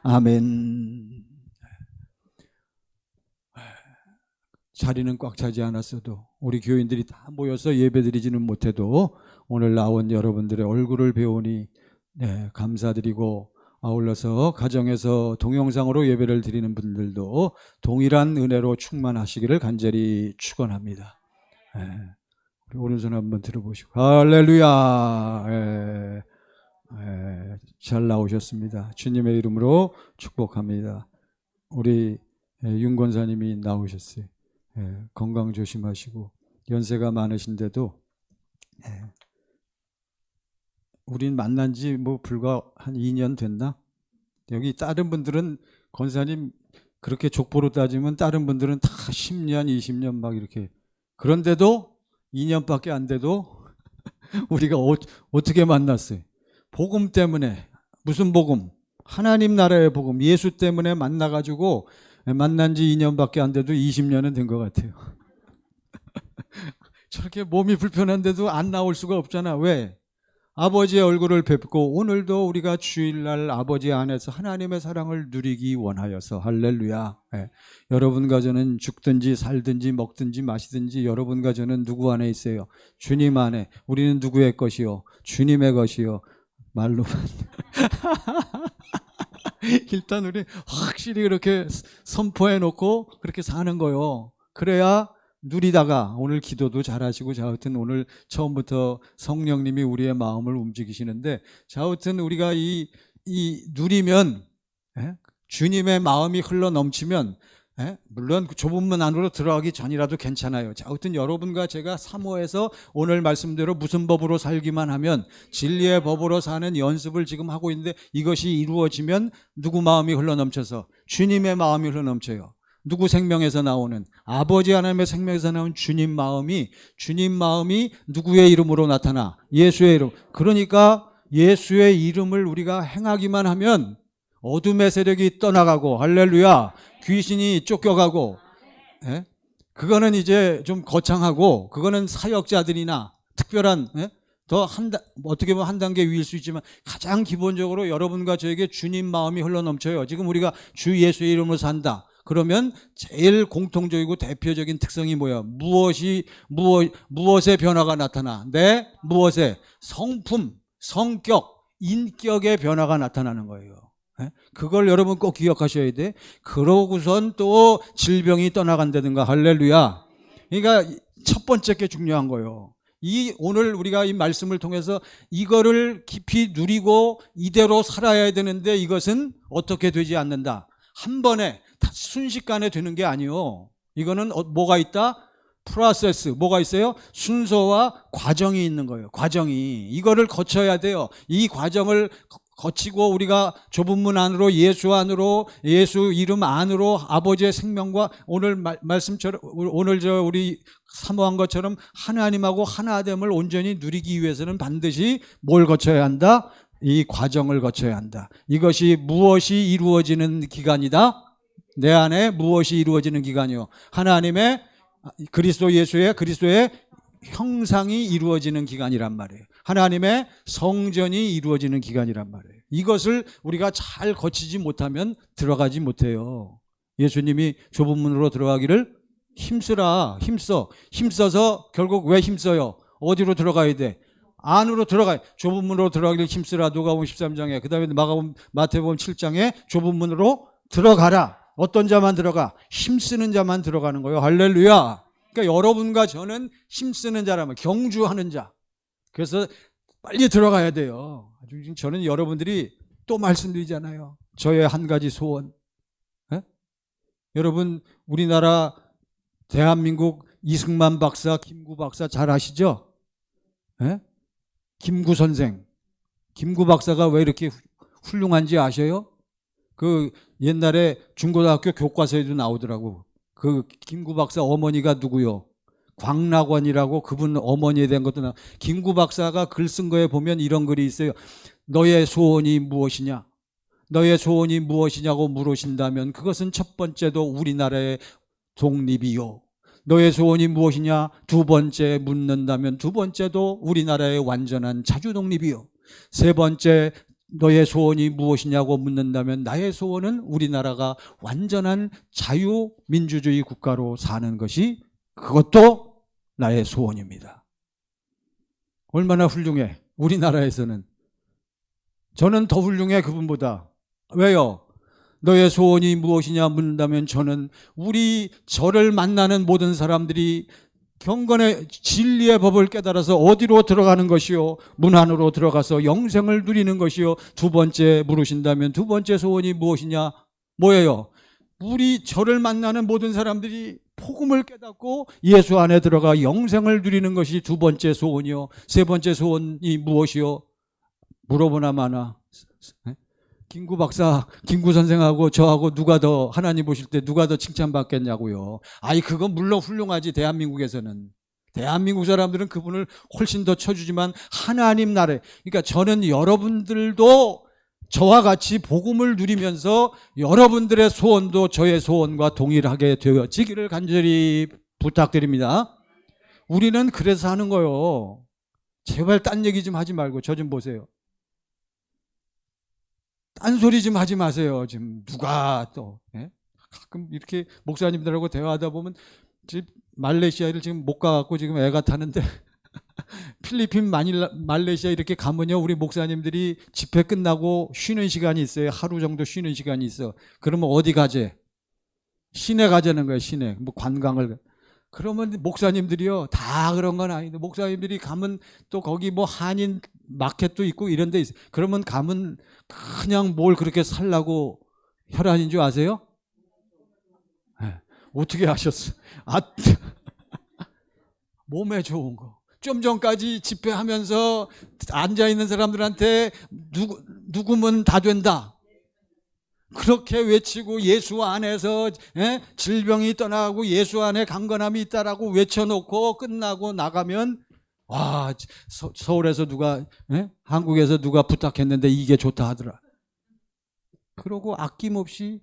아멘. 자리는 꽉 차지 않았어도 우리 교인들이 다 모여서 예배드리지는 못해도 오늘 나온 여러분들의 얼굴을 배우니 감사드리고, 아울러서 가정에서 동영상으로 예배를 드리는 분들도 동일한 은혜로 충만하시기를 간절히 축원합니다. 우리 오른손 한번 들어보시고 할렐루야. 잘 나오셨습니다. 주님의 이름으로 축복합니다. 우리 윤 권사님이 나오셨어요. 건강 조심하시고, 연세가 많으신데도 우린 만난 지 불과 한 2년 됐나? 여기 다른 분들은, 권사님 그렇게 족보로 따지면 다른 분들은 다 10년 20년 막 이렇게, 그런데도 2년밖에 안 돼도 우리가 어떻게 만났어요? 복음 때문에. 무슨 복음? 하나님 나라의 복음, 예수 때문에 만나가지고 만난 지 2년밖에 안 돼도 20년은 된 것 같아요. 저렇게 몸이 불편한데도 안 나올 수가 없잖아. 왜? 아버지의 얼굴을 뵙고, 오늘도 우리가 주일날 아버지 안에서 하나님의 사랑을 누리기 원하여서. 할렐루야. 여러분과 저는 죽든지 살든지 먹든지 마시든지 여러분과 저는 누구 안에 있어요? 주님 안에. 우리는 누구의 것이요? 주님의 것이요. 말로만. 일단 우리 확실히 그렇게 선포해 놓고 그렇게 사는 거요. 그래야 누리다가, 오늘 기도도 잘하시고, 하여튼 오늘 처음부터 성령님이 우리의 마음을 움직이시는데, 하여튼 우리가 이 누리면, 주님의 마음이 흘러 넘치면, 물론 좁은 문 안으로 들어가기 전이라도 괜찮아요. 하여튼 여러분과 제가 사모해서 오늘 말씀대로 무슨 법으로 살기만 하면, 진리의 법으로 사는 연습을 지금 하고 있는데, 이것이 이루어지면 누구 마음이 흘러 넘쳐서? 주님의 마음이 흘러 넘쳐요. 누구 생명에서 나오는? 아버지 하나님의 생명에서 나온 주님 마음이 누구의 이름으로 나타나? 예수의 이름. 그러니까 예수의 이름을 우리가 행하기만 하면 어둠의 세력이 떠나가고, 할렐루야, 귀신이 쫓겨가고, 그거는 이제 좀 거창하고, 그거는 사역자들이나 특별한, 어떻게 보면 한 단계 위일 수 있지만, 가장 기본적으로 여러분과 저에게 주님 마음이 흘러 넘쳐요. 지금 우리가 주 예수의 이름으로 산다. 그러면 제일 공통적이고 대표적인 특성이 뭐야? 무엇의 변화가 나타나? 무엇의? 성품, 성격, 인격의 변화가 나타나는 거예요. 그걸 여러분 꼭 기억하셔야 돼. 그러고선 또 질병이 떠나간다든가. 할렐루야. 그러니까 첫 번째 게 중요한 거예요. 오늘 우리가 이 말씀을 통해서 이거를 깊이 누리고 이대로 살아야 되는데, 이것은 어떻게 되지 않는다. 한 번에 순식간에 되는 게 아니요. 이거는 뭐가 있다? 프로세스. 뭐가 있어요? 순서와 과정이 있는 거예요. 과정이. 이거를 거쳐야 돼요. 이 과정을 거치고 우리가 좁은 문 안으로, 예수 안으로, 예수 이름 안으로 아버지의 생명과, 오늘 말씀처럼, 오늘 우리 사모한 것처럼 하나님하고 하나됨을 온전히 누리기 위해서는 반드시 뭘 거쳐야 한다? 이 과정을 거쳐야 한다. 이것이 무엇이 이루어지는 기간이다? 내 안에 무엇이 이루어지는 기간이요? 하나님의 그리스도의 형상이 이루어지는 기간이란 말이에요. 하나님의 성전이 이루어지는 기간이란 말이에요. 이것을 우리가 잘 거치지 못하면 들어가지 못해요. 예수님이 좁은 문으로 들어가기를 힘써서 결국 왜 힘써요? 어디로 들어가야 돼? 안으로 들어가요. 좁은 문으로 들어가기를 힘쓰라. 누가복음 13장에, 그 다음에 마태복음 7장에 좁은 문으로 들어가라. 어떤 자만 들어가? 힘쓰는 자만 들어가는 거예요. 할렐루야. 그러니까 여러분과 저는 힘쓰는 자라면, 경주하는 자. 그래서 빨리 들어가야 돼요. 저는 여러분들이 또 말씀드리잖아요. 저의 한 가지 소원. 여러분, 우리나라 대한민국 이승만 박사, 김구 박사 잘 아시죠? 김구 선생. 김구 박사가 왜 이렇게 훌륭한지 아셔요? 그 옛날에 중고등학교 교과서에도 나오더라고. 그 김구 박사 어머니가 누구요? 광락원이라고, 그분 어머니에 대한 것도 나. 김구 박사가 글 쓴 거에 보면 이런 글이 있어요. 너의 소원이 무엇이냐? 너의 소원이 무엇이냐고 물으신다면 그것은 첫 번째도 우리나라의 독립이요. 너의 소원이 무엇이냐? 두 번째 묻는다면 두 번째도 우리나라의 완전한 자주 독립이요. 세 번째 너의 소원이 무엇이냐고 묻는다면 나의 소원은 우리나라가 완전한 자유민주주의 국가로 사는 것이 그것도 나의 소원입니다. 얼마나 훌륭해. 우리나라에서는. 저는 더 훌륭해 그분보다. 왜요? 너의 소원이 무엇이냐 묻는다면 저는 저를 만나는 모든 사람들이 경건의 진리의 법을 깨달아서 어디로 들어가는 것이요? 문 안으로 들어가서 영생을 누리는 것이요. 두 번째 물으신다면 두 번째 소원이 무엇이냐? 뭐예요? 저를 만나는 모든 사람들이 복음을 깨닫고 예수 안에 들어가 영생을 누리는 것이 두 번째 소원이요. 세 번째 소원이 무엇이요? 물어보나 마나. 김구 박사, 김구 선생하고 저하고 누가 더 하나님 보실 때 누가 더 칭찬받겠냐고요. 그건 물론 훌륭하지. 대한민국에서는. 대한민국 사람들은 그분을 훨씬 더 쳐주지만 하나님 나라에, 그러니까 저는 여러분들도 저와 같이 복음을 누리면서 여러분들의 소원도 저의 소원과 동일하게 되어지기를 간절히 부탁드립니다. 우리는 그래서 하는 거요. 제발 딴 얘기 좀 하지 말고 저 좀 보세요. 딴소리 좀 하지 마세요. 지금 누가 또 가끔 이렇게 목사님들하고 대화하다 보면 말레이시아를 지금 못 가갖고 지금 애가 타는데 필리핀 말레이시아 이렇게 가면요, 우리 목사님들이 집회 끝나고 쉬는 시간이 있어요. 하루 정도 쉬는 시간이 있어. 그러면 어디 가재? 시내 가자는 거예요. 시내. 뭐 관광을. 그러면 목사님들이요, 다 그런 건 아닌데 목사님들이 가면 또 거기 뭐 한인 마켓도 있고 이런 데 있어요. 그러면 가면 그냥 뭘 그렇게 살라고 혈안인 줄 아세요? 네. 어떻게 아셨어요? 몸에 좋은 거. 좀 전까지 집회하면서 앉아있는 사람들한테 누구면 다 된다. 그렇게 외치고 예수 안에서 질병이 떠나고 예수 안에 강건함이 있다라고 외쳐놓고 끝나고 나가면 와, 서울에서 누가 한국에서 누가 부탁했는데 이게 좋다 하더라. 그러고 아낌없이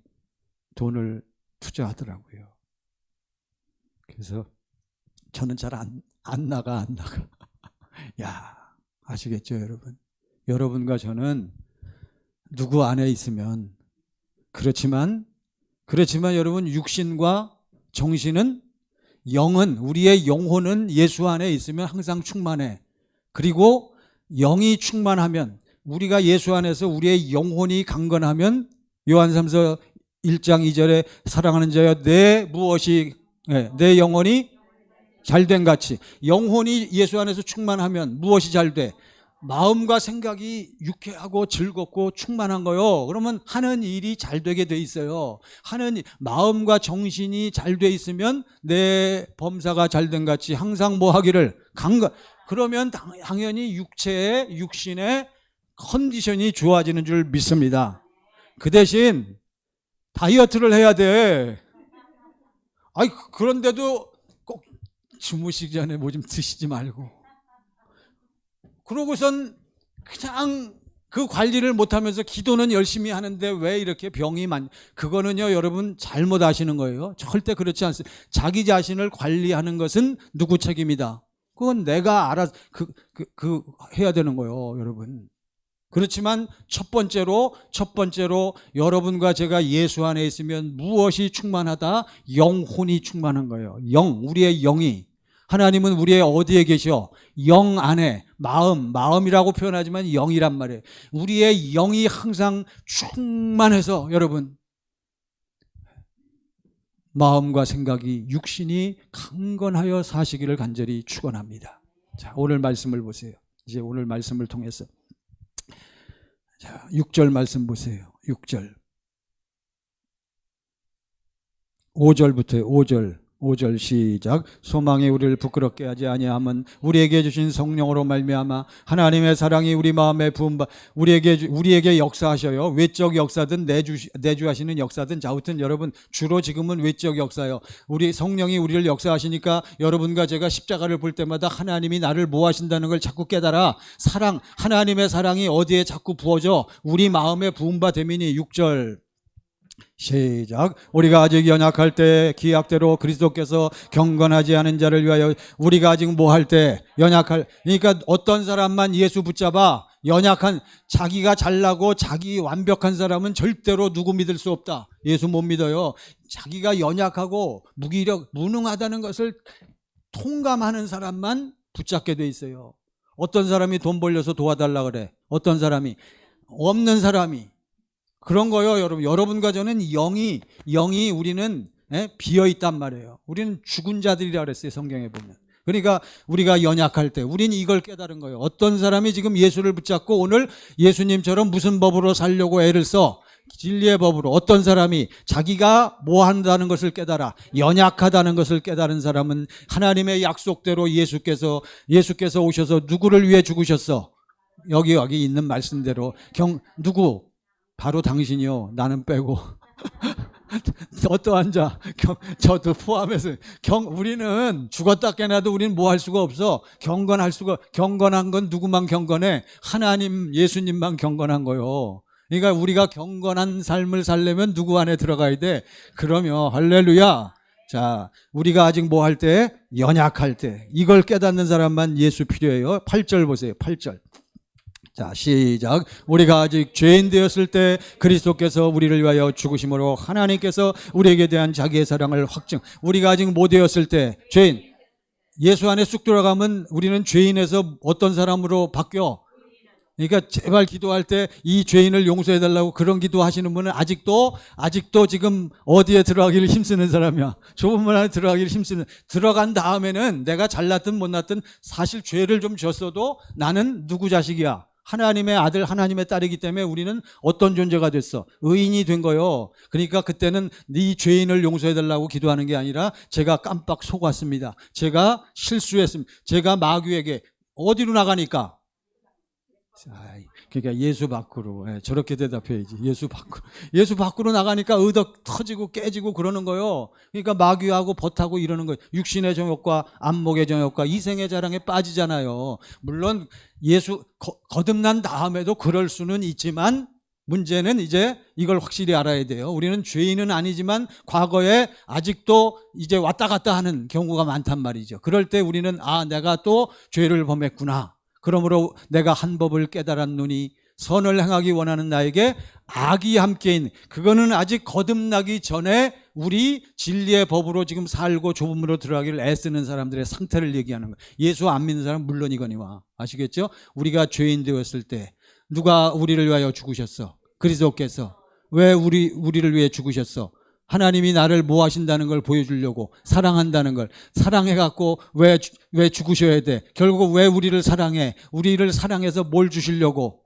돈을 투자하더라고요. 그래서 저는 잘 안 나가. 야, 아시겠죠, 여러분? 여러분과 저는 누구 안에 있으면 그렇지만 여러분, 육신과 정신은, 영은, 우리의 영혼은 예수 안에 있으면 항상 충만해. 그리고 영이 충만하면, 우리가 예수 안에서 우리의 영혼이 강건하면, 요한삼서 1장 2절에 사랑하는 자여 내 영혼이 잘된 같이, 영혼이 예수 안에서 충만하면 무엇이 잘 돼? 마음과 생각이 유쾌하고 즐겁고 충만한 거요. 그러면 하는 일이 잘 되게 돼 있어요. 마음과 정신이 잘 돼 있으면 내 범사가 잘된 같이 항상 뭐 하기를 그러면 당연히 육신의 컨디션이 좋아지는 줄 믿습니다. 그 대신 다이어트를 해야 돼. 그런데도 꼭 주무시기 전에 뭐 좀 드시지 말고. 그러고선 그냥 그 관리를 못하면서 기도는 열심히 하는데 왜 이렇게 병이 그거는요, 여러분 잘못 아시는 거예요. 절대 그렇지 않습니다. 자기 자신을 관리하는 것은 누구 책임이다. 그건 내가 알아서 해야 되는 거예요, 여러분. 그렇지만 첫 번째로 여러분과 제가 예수 안에 있으면 무엇이 충만하다? 영혼이 충만한 거예요. 우리의 영이. 하나님은 우리의 어디에 계셔? 영 안에. 마음이라고 표현하지만 영이란 말이에요. 우리의 영이 항상 충만해서 여러분, 마음과 생각이, 육신이 강건하여 사시기를 간절히 축원합니다. 자, 오늘 말씀을 보세요. 이제 오늘 말씀을 통해서, 자, 6절 말씀 보세요. 6절. 5절부터 5절 시작. 소망이 우리를 부끄럽게 하지 아니함은 우리에게 주신 성령으로 말미암아 하나님의 사랑이 우리 마음에 부음바 우리에게 역사하셔요. 외적 역사든 내주하시는 역사든, 자우튼 여러분 주로 지금은 외적 역사요. 우리 성령이 우리를 역사하시니까 여러분과 제가 십자가를 볼 때마다 하나님이 나를 뭐 하신다는 걸 자꾸 깨달아. 하나님의 사랑이 어디에 자꾸 부어져? 우리 마음에 부음바 되미니. 6절 시작. 우리가 아직 연약할 때 기약대로 그리스도께서 경건하지 않은 자를 위하여, 우리가 아직 뭐 할 때? 그러니까 어떤 사람만 예수 붙잡아? 연약한, 자기가 잘나고 자기 완벽한 사람은 절대로 누구 믿을 수 없다. 예수 못 믿어요. 자기가 연약하고 무기력, 무능하다는 것을 통감하는 사람만 붙잡게 돼 있어요. 어떤 사람이 돈 벌려서 도와달라 그래. 어떤 사람이, 없는 사람이. 그런 거요, 여러분. 여러분과 저는 영이 우리는 비어 있단 말이에요. 우리는 죽은 자들이라 그랬어요, 성경에 보면. 그러니까 우리가 연약할 때 우리는 이걸 깨달은 거예요. 어떤 사람이 지금 예수를 붙잡고 오늘 예수님처럼 무슨 법으로 살려고 애를 써? 진리의 법으로. 어떤 사람이 자기가 뭐 한다는 것을 깨달아 연약하다는 것을 깨달은 사람은 하나님의 약속대로 예수께서 오셔서 누구를 위해 죽으셨어? 여기 있는 말씀대로 누구? 바로 당신이요. 나는 빼고. 어떠한 자, 저도 포함해서 우리는 죽었다 깨나도 우리는 뭐 할 수가 없어. 경건한 건 누구만 경건해? 하나님, 예수님만 경건한 거요. 그러니까 우리가 경건한 삶을 살려면 누구 안에 들어가야 돼? 그러면 할렐루야. 자, 우리가 아직 뭐 할 때? 연약할 때. 이걸 깨닫는 사람만 예수 필요해요. 8절 보세요. 8절. 자, 시작. 우리가 아직 죄인 되었을 때 그리스도께서 우리를 위하여 죽으심으로 하나님께서 우리에게 대한 자기의 사랑을 확증. 우리가 아직 못 되었을 때 죄인. 예수 안에 쑥 들어가면 우리는 죄인에서 어떤 사람으로 바뀌어? 그러니까 제발 기도할 때 이 죄인을 용서해달라고 그런 기도하시는 분은 아직도 지금 어디에 들어가기를 힘쓰는 사람이야. 좁은 문 안에 들어가기를 힘쓰는. 들어간 다음에는 내가 잘났든 못났든 사실 죄를 좀 졌어도 나는 누구 자식이야? 하나님의 아들, 하나님의 딸이기 때문에 우리는 어떤 존재가 됐어? 의인이 된 거요. 그러니까 그때는 네 죄인을 용서해달라고 기도하는 게 아니라 제가 깜빡 속았습니다. 제가 실수했습니다. 제가 마귀에게 어디로 나가니까? 그러니까 예수 밖으로. 저렇게 대답해야지. 예수 밖으로 나가니까 의덕 터지고 깨지고 그러는 거요. 그러니까 마귀하고 벗하고 이러는 거예요. 육신의 정욕과 안목의 정욕과 이생의 자랑에 빠지잖아요. 물론 예수 거듭난 다음에도 그럴 수는 있지만 문제는 이제 이걸 확실히 알아야 돼요. 우리는 죄인은 아니지만 과거에 아직도 이제 왔다 갔다 하는 경우가 많단 말이죠. 그럴 때 우리는 내가 또 죄를 범했구나. 그러므로 내가 한 법을 깨달았노니 선을 행하기 원하는 나에게 악이 함께 있는, 그거는 아직 거듭나기 전에 우리 진리의 법으로 지금 살고 좁음으로 들어가기를 애쓰는 사람들의 상태를 얘기하는 거예요. 예수 안 믿는 사람은 물론이거니와. 아시겠죠? 우리가 죄인 되었을 때 누가 우리를 위하여 죽으셨어? 그리스도께서. 왜 우리를 위해 죽으셨어? 하나님이 나를 뭐 하신다는 걸 보여주려고, 사랑한다는 걸. 사랑해갖고 왜 죽으셔야 돼? 결국 왜 우리를 사랑해? 우리를 사랑해서 뭘 주시려고?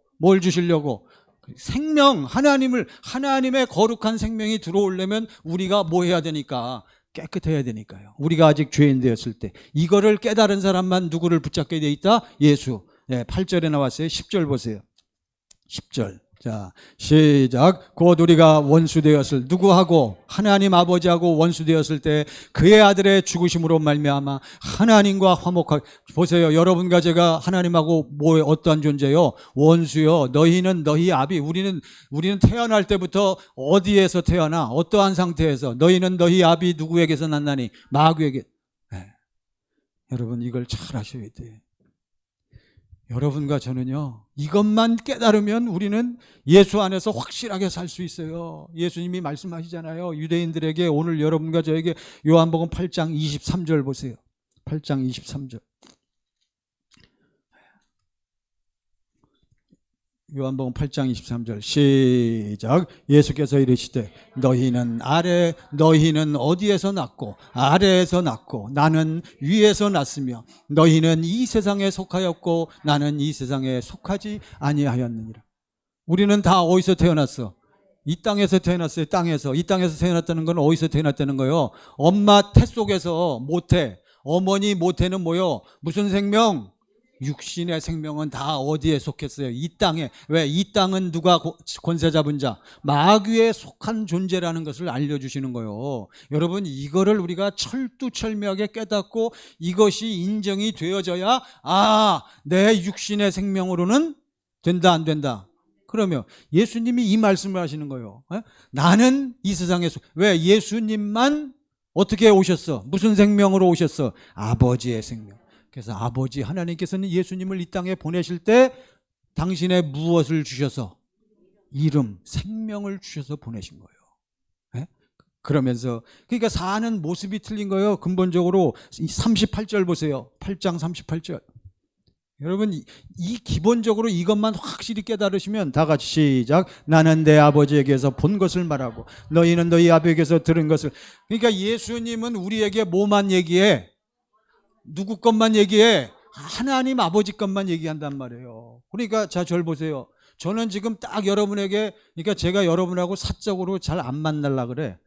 생명, 하나님의 거룩한 생명이 들어오려면 우리가 뭐 해야 되니까? 깨끗해야 되니까요. 우리가 아직 죄인 되었을 때. 이거를 깨달은 사람만 누구를 붙잡게 돼 있다? 예수. 8절에 나왔어요. 10절 보세요. 10절. 자, 시작. 곧 우리가 원수되었을, 누구하고? 하나님 아버지하고 원수되었을 때 그의 아들의 죽으심으로 말미암아 하나님과 화목하게. 보세요. 여러분과 제가 하나님하고 어떠한 존재요? 원수요. 너희는 너희 아비. 우리는 태어날 때부터 어디에서 태어나? 어떠한 상태에서? 너희는 너희 아비 누구에게서 났나니? 마귀에게. 여러분 이걸 잘 아셔야 돼요. 여러분과 저는요, 이것만 깨달으면 우리는 예수 안에서 확실하게 살 수 있어요. 예수님이 말씀하시잖아요. 유대인들에게, 오늘 여러분과 저에게. 요한복음 8장 23절 보세요. 8장 23절. 요한복음 8장 23절 시작. 예수께서 이르시되 너희는 어디에서 났고 아래에서 났고 나는 위에서 났으며 너희는 이 세상에 속하였고 나는 이 세상에 속하지 아니하였느니라. 우리는 다 어디서 태어났어? 이 땅에서 태어났어요. 이 땅에서 태어났다는 건 어디서 태어났다는 거예요? 엄마 태 속에서 모태, 어머니 모태는 뭐요? 무슨 생명? 육신의 생명은 다 어디에 속했어요? 이 땅에. 왜? 이 땅은 누가 권세 잡은 자? 마귀에 속한 존재라는 것을 알려주시는 거예요. 여러분 이거를 우리가 철두철미하게 깨닫고 이것이 인정이 되어져야 내 육신의 생명으로는 된다 안 된다? 그러면 예수님이 이 말씀을 하시는 거예요. 나는 이 세상에 왜? 예수님만 어떻게 오셨어? 무슨 생명으로 오셨어? 아버지의 생명. 그래서 아버지 하나님께서는 예수님을 이 땅에 보내실 때 당신의 무엇을 주셔서? 이름, 생명을 주셔서 보내신 거예요. 예? 그러면서 그러니까 사는 모습이 틀린 거예요. 근본적으로 38절 보세요. 8장 38절. 여러분 이 기본적으로 이것만 확실히 깨달으시면 다 같이 시작. 나는 내 아버지에게서 본 것을 말하고 너희는 너희 아버지에게서 들은 것을. 그러니까 예수님은 우리에게 뭐만 얘기해? 누구 것만 얘기해? 하나님 아버지 것만 얘기한단 말이에요. 그러니까 자, 절 보세요. 저는 지금 딱 여러분에게, 그러니까 제가 여러분하고 사적으로 잘 안 만나려 그래.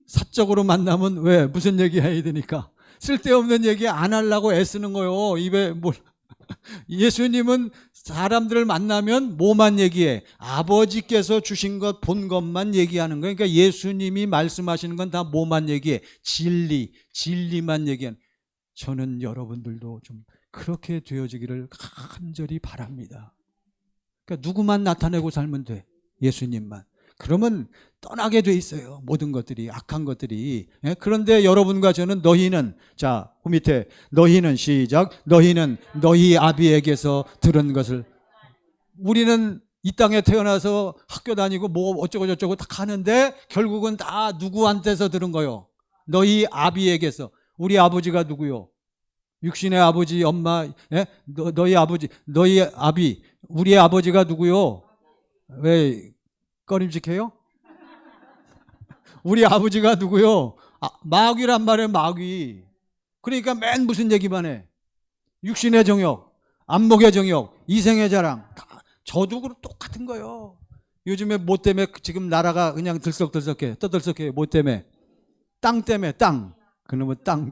사적으로 만나면 왜? 무슨 얘기 해야 되니까. 쓸데없는 얘기 안 하려고 애쓰는 거예요. 입에 뭘. 예수님은 사람들을 만나면 뭐만 얘기해? 아버지께서 주신 것, 본 것만 얘기하는 거예요. 그러니까 예수님이 말씀하시는 건 다 뭐만 얘기해? 진리만 얘기하는. 저는 여러분들도 좀 그렇게 되어지기를 간절히 바랍니다. 그러니까 누구만 나타내고 살면 돼. 예수님만. 그러면 떠나게 돼 있어요. 모든 것들이, 악한 것들이. 예? 그런데 여러분과 저는 너희는, 자, 그 밑에 너희는 시작. 너희는 너희 아비에게서 들은 것을. 우리는 이 땅에 태어나서 학교 다니고 뭐 어쩌고 저쩌고 다 하는데 결국은 다 누구한테서 들은 거요? 너희 아비에게서. 우리 아버지가 누구요? 육신의 아버지, 엄마, 예? 너희 아버지, 너희 아비, 우리의 아버지가 누구요? 왜 꺼림직해요? 우리 아버지가 누구요? 마귀란 말이에요. 마귀. 그러니까 맨 무슨 얘기만 해? 육신의 정욕, 안목의 정욕, 이생의 자랑. 저도 똑같은 거예요. 요즘에 뭐 때문에 지금 나라가 그냥 들썩들썩해. 떠들썩해. 뭐 때문에? 땅 때문에. 땅. 그놈의 땅.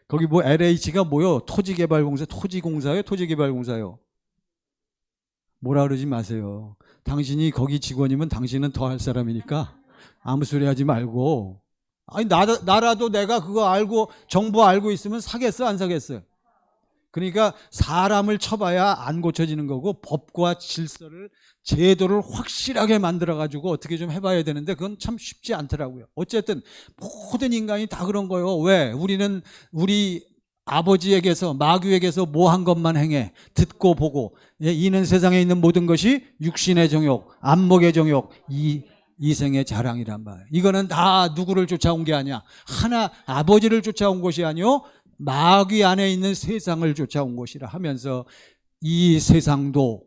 거기 뭐 LH가 뭐요? 토지개발공사, 토지공사요? 토지개발공사요. 뭐라 그러지 마세요. 당신이 거기 직원이면 당신은 더 할 사람이니까 아무 소리 하지 말고. 아니 나라도 내가 그거 알고 정보 알고 있으면 사겠어 안 사겠어? 그러니까 사람을 쳐봐야 안 고쳐지는 거고 법과 질서를 제도를 확실하게 만들어 가지고 어떻게 좀 해봐야 되는데 그건 참 쉽지 않더라고요. 어쨌든 모든 인간이 다 그런 거예요. 왜? 우리는 우리 아버지에게서 마귀에게서 뭐 한 것만 행해. 듣고 보고. 이는 세상에 있는 모든 것이 육신의 정욕, 안목의 정욕, 이생의 자랑이란 말이에요. 이거는 다 누구를 쫓아온 게 아니야. 하나 아버지를 쫓아온 것이 아니요 마귀 안에 있는 세상을 쫓아온 것이라 하면서 이 세상도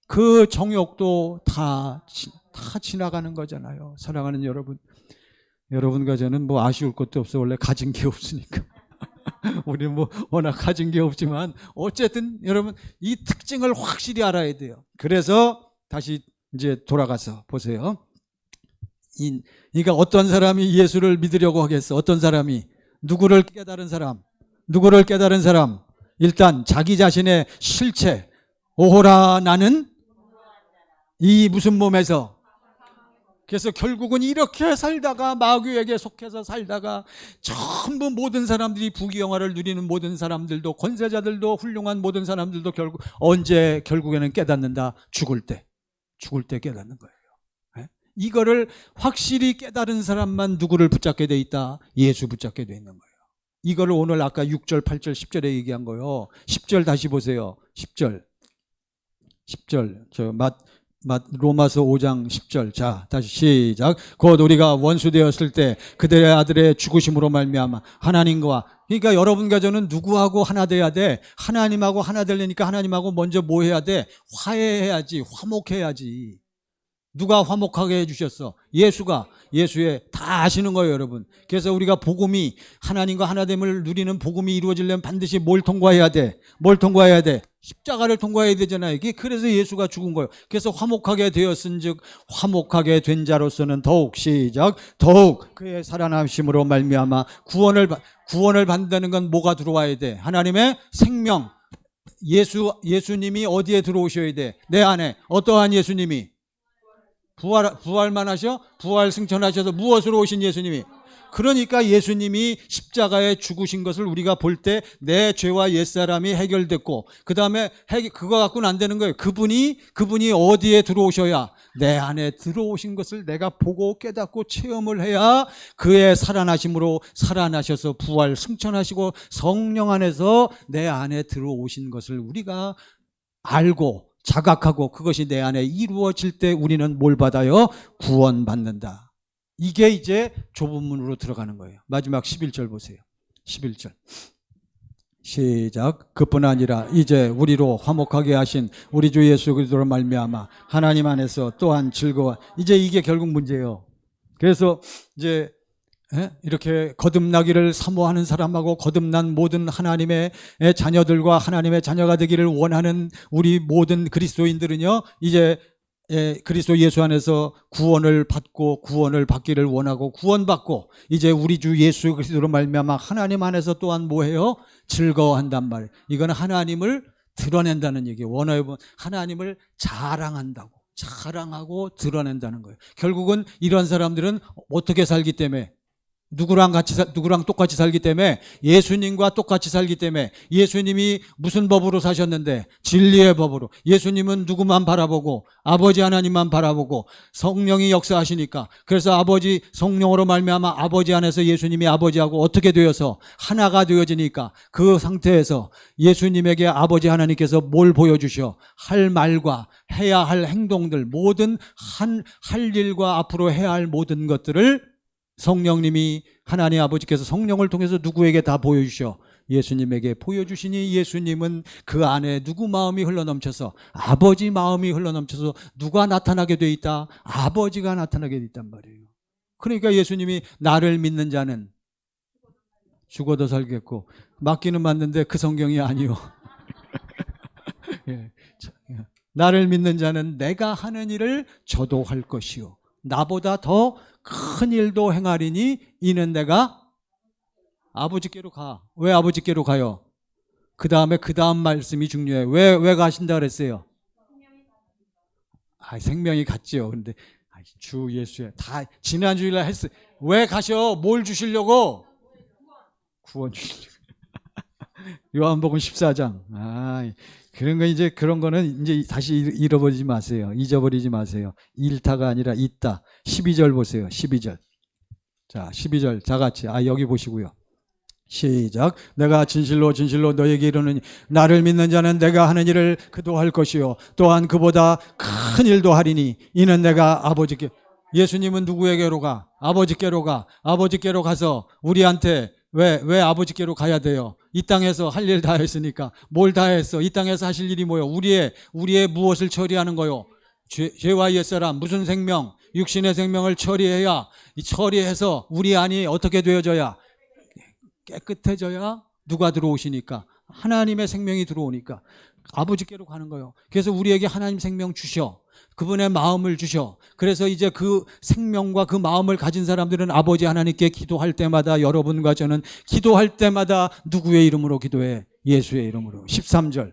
그 정욕도 다 지나가는 거잖아요. 사랑하는 여러분, 여러분과 저는 뭐 아쉬울 것도 없어. 원래 가진 게 없으니까. 우리 뭐 워낙 가진 게 없지만 어쨌든 여러분 이 특징을 확실히 알아야 돼요. 그래서 다시 이제 돌아가서 보세요. 그러니까 어떤 사람이 예수를 믿으려고 하겠어? 어떤 사람이? 누구를 깨달은 사람? 누구를 깨달은 사람? 일단 자기 자신의 실체. 오호라 나는 이 무슨 몸에서. 그래서 결국은 이렇게 살다가 마귀에게 속해서 살다가 전부 모든 사람들이 부귀영화를 누리는 모든 사람들도 권세자들도 훌륭한 모든 사람들도 결국 언제 결국에는 깨닫는다? 죽을 때 깨닫는 거예요. 네? 이거를 확실히 깨달은 사람만 누구를 붙잡게 돼 있다? 예수 붙잡게 돼 있는 거예요. 이거를 오늘 아까 6절, 8절, 10절에 얘기한 거예요. 10절 다시 보세요. 10절 저 로마서 5장 10절. 자, 다시 시작. 곧 우리가 원수되었을 때 그들의 아들의 죽으심으로 말미암아 하나님과, 그러니까 여러분과 저는 누구하고 하나 돼야 돼? 하나님하고 하나 되려니까 하나님하고 먼저 뭐 해야 돼? 화해해야지, 화목해야지. 누가 화목하게 해주셨어? 예수가. 예수의 다 아시는 거예요, 여러분. 그래서 우리가 복음이 하나님과 하나됨을 누리는 복음이 이루어지려면 반드시 뭘 통과해야 돼? 뭘 통과해야 돼? 십자가를 통과해야 되잖아요. 이게 그래서 예수가 죽은 거예요. 그래서 화목하게 되었은즉 화목하게 된 자로서는 더욱 시작. 더욱 그의 살아남으심으로 말미암아 구원을 받는다는 건 뭐가 들어와야 돼? 하나님의 생명. 예수님이 어디에 들어오셔야 돼? 내 안에. 어떠한 예수님이? 부활만 하셔? 부활 승천하셔서 무엇으로 오신 예수님이? 그러니까 예수님이 십자가에 죽으신 것을 우리가 볼 때 내 죄와 옛사람이 해결됐고 그 다음에 그거 갖고는 안 되는 거예요. 그분이 어디에 들어오셔야? 내 안에 들어오신 것을 내가 보고 깨닫고 체험을 해야 그의 살아나심으로 살아나셔서 부활 승천하시고 성령 안에서 내 안에 들어오신 것을 우리가 알고 자각하고 그것이 내 안에 이루어질 때 우리는 뭘 받아요? 구원받는다. 이게 이제 좁은 문으로 들어가는 거예요. 마지막 11절 보세요. 11절. 시작. 그뿐 아니라 이제 우리로 화목하게 하신 우리 주 예수 그리스도로 말미암아 하나님 안에서 또한 즐거워. 이제 이게 결국 문제예요. 그래서 이제 이렇게 거듭나기를 사모하는 사람하고 거듭난 모든 하나님의 자녀들과 하나님의 자녀가 되기를 원하는 우리 모든 그리스도인들은요, 이제 그리스도 예수 안에서 구원을 받고 구원을 받기를 원하고 구원받고 이제 우리 주 예수 그리스도로 말미암아 하나님 안에서 또한 뭐해요? 즐거워한단 말이에요. 이건 하나님을 드러낸다는 얘기예요. 원어에 보면 하나님을 자랑한다고, 자랑하고 드러낸다는 거예요. 결국은 이런 사람들은 어떻게 살기 때문에, 누구랑 똑같이 살기 때문에, 예수님과 똑같이 살기 때문에, 예수님이 무슨 법으로 사셨는데 진리의 법으로, 예수님은 누구만 바라보고 아버지 하나님만 바라보고 성령이 역사하시니까, 그래서 아버지 성령으로 말미암아 아버지 안에서 예수님이 아버지하고 어떻게 되어서 하나가 되어지니까, 그 상태에서 예수님에게 아버지 하나님께서 뭘 보여주셔? 할 말과 해야 할 행동들, 모든 할 일과 앞으로 해야 할 모든 것들을 성령님이, 하나님 아버지께서 성령을 통해서 누구에게 다 보여주셔? 예수님에게 보여주시니, 예수님은 그 안에 누구 마음이 흘러넘쳐서? 아버지 마음이 흘러넘쳐서 누가 나타나게 돼 있다? 아버지가 나타나게 돼 있단 말이에요. 그러니까 예수님이 나를 믿는 자는 죽어도 살겠고, 맞기는 맞는데 그 성경이 아니요. 나를 믿는 자는 내가 하는 일을 저도 할 것이요 나보다 더 큰 일도 행하리니 이는 내가 아버지께로 가. 왜 아버지께로 가요? 그 다음 말씀이 중요해요. 왜 가신다 그랬어요? 생명이 같지요. 근데 주 예수의 다 지난주일날 했어요. 왜 가셔? 뭘 주시려고? 구원 주시려고. 요한복음 14장. 그런 거는 이제 다시 잃어버리지 마세요. 잊어버리지 마세요. 잃다가 아니라 있다. 12절 보세요. 12절. 자, 12절 다 같이. 여기 보시고요. 시작. 내가 진실로 진실로 너에게 이르노니 나를 믿는 자는 내가 하는 일을 그도 할 것이요 또한 그보다 큰 일도 하리니 이는 내가 아버지께. 예수님은 누구에게로 가? 아버지께로 가. 아버지께로 가서 우리한테 왜 아버지께로 가야 돼요? 이 땅에서 할 일 다 했으니까. 뭘 다 했어? 이 땅에서 하실 일이 뭐요? 우리의 무엇을 처리하는 거요? 죄와 옛사람, 무슨 생명? 육신의 생명을 처리해야, 처리해서 우리 안이 어떻게 되어져야? 깨끗해져야 누가 들어오시니까? 하나님의 생명이 들어오니까 아버지께로 가는 거예요. 그래서 우리에게 하나님 생명 주셔. 그분의 마음을 주셔. 그래서 이제 그 생명과 그 마음을 가진 사람들은 아버지 하나님께 기도할 때마다, 여러분과 저는 기도할 때마다 누구의 이름으로 기도해? 예수의 이름으로. 13절.